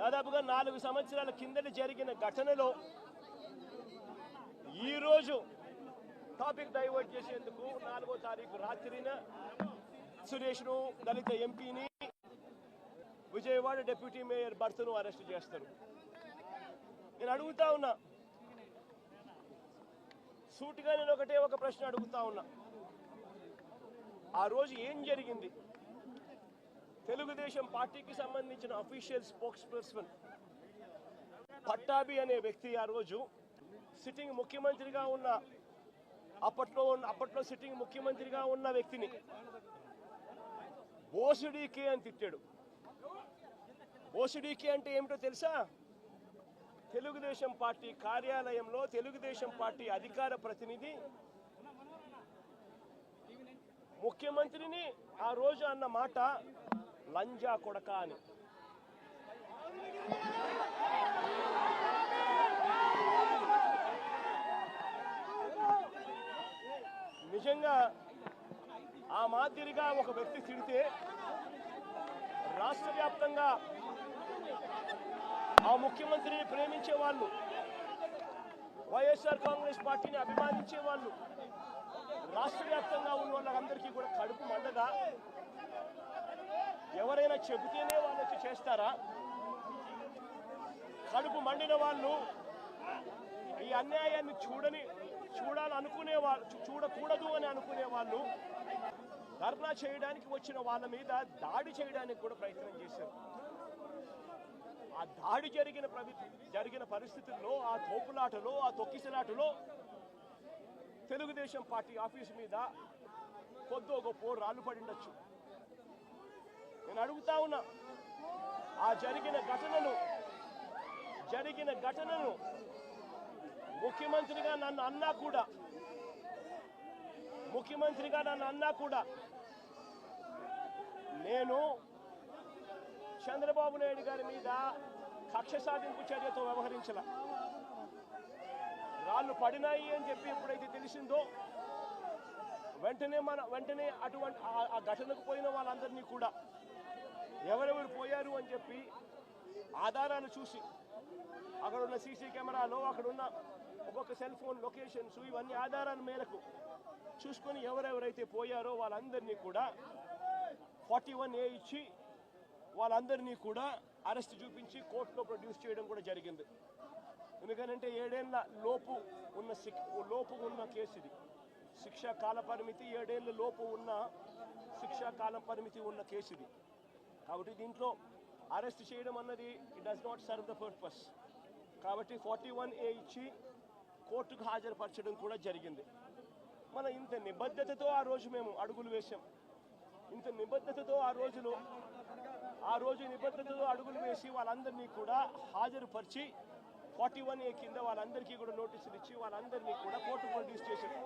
దాదాపుగా 4 సంవత్సరాల కిందట జరిగిన ఘటనలో ఈరోజు టాపిక్ డైవర్ట్ చేసేందుకు 4వ తారీఖు రాత్రిన సురేష్ను దళిత ఎంపీని విజయవాడ డిప్యూటీ మేయర్ భర్తను అరెస్ట్ చేస్తారు. నేను అడుగుతా ఉన్నా, సూటిగా నేను ఒక ప్రశ్న అడుగుతా ఉన్నా, ఆ రోజు ఏం జరిగింది? తెలుగుదేశం పార్టీకి సంబంధించిన అఫీషియల్ స్పోక్స్ పర్సన్ పట్టాభి అనే వ్యక్తి ఆ రోజు సిట్టింగ్ ముఖ్యమంత్రిగా ఉన్న అప్పట్లో సిట్టింగ్ ముఖ్యమంత్రిగా ఉన్న వ్యక్తిని బోసుడీకే అని తిట్టాడు. బోసుడీకే అంటే ఏమిటో తెలుసా? తెలుగుదేశం పార్టీ కార్యాలయంలో తెలుగుదేశం పార్టీ అధికార ప్రతినిధి ముఖ్యమంత్రిని ఆ రోజు అన్న మాట లంజా కొడక అని. నిజంగా ఆ మాదిరిగా ఒక వ్యక్తి తిడితే రాష్ట్ర వ్యాప్తంగా ఆ ముఖ్యమంత్రిని ప్రేమించే వాళ్ళు, వైఎస్ఆర్ కాంగ్రెస్ పార్టీని అభిమానించే వాళ్ళు, రాష్ట్ర వ్యాప్తంగా ఉన్న వాళ్ళందరికీ కూడా కడుపు మండదా? ఎవరైనా చెబితేనే వాళ్ళు వచ్చి చేస్తారా? కడుపు మండిన వాళ్ళు, ఈ అన్యాయాన్ని చూడాలనుకునే వాళ్ళు, చూడకూడదు అని అనుకునే వాళ్ళు ధర్నా చేయడానికి వచ్చిన వాళ్ళ మీద దాడి చేయడానికి కూడా ప్రయత్నం చేశారు. ఆ దాడి జరిగిన పరిస్థితుల్లో, ఆ తోపులాటలో, ఆ తొక్కిసలాటలో తెలుగుదేశం పార్టీ ఆఫీసు మీద కొద్దో గొప్ప రాళ్ళు పడిండొచ్చు. నేను అడుగుతా ఉన్నా, ఆ జరిగిన ఘటనను ముఖ్యమంత్రిగా నన్ను అన్నా కూడా నేను చంద్రబాబు నాయుడు గారి మీద కక్ష సాధింపు చర్యతో వ్యవహరించాల. రాళ్ళు పడినాయి అని చెప్పి ఎప్పుడైతే తెలిసిందో వెంటనే అటువంటి ఆ ఘటనకు పోయిన వాళ్ళందరినీ కూడా ఎవరెవరు పోయారు అని చెప్పి ఆధారాలు చూసి, అక్కడున్న సీసీ కెమెరాలో, అక్కడున్న ఒక్కొక్క సెల్ ఫోన్ లొకేషన్స్, ఇవన్నీ ఆధారాల మేరకు చూసుకొని ఎవరెవరైతే పోయారో వాళ్ళందరినీ కూడా 41A ఇచ్చి వాళ్ళందరినీ కూడా అరెస్ట్ చూపించి కోర్టులో ప్రొడ్యూస్ చేయడం కూడా జరిగింది. ఎందుకంటే 7 ఏళ్ల లోపు ఉన్న కేసు ఇది. శిక్షా కాల పరిమితి 7 ఏళ్ల లోపు ఉన్న శిక్షా కాల పరిమితి ఉన్న కేసు ఇది. కాబట్టి దీంట్లో అరెస్ట్ చేయడం అన్నది it does not serve the purpose. కాబట్టి 41A ఇచ్చి కోర్టుకు హాజరుపరచడం కూడా జరిగింది. మన ఇంత నిబద్ధతతో ఆ రోజు మేము అడుగులు వేశాం. ఇంత నిబద్ధతతో ఆ రోజు నిబద్ధతతో అడుగులు వేసి వాళ్ళందరినీ కూడా హాజరుపరిచి 41A కింద వాళ్ళందరికీ కూడా నోటీసులు ఇచ్చి వాళ్ళందరినీ కూడా కోర్టు ప్రొడ్యూస్ చేశారు.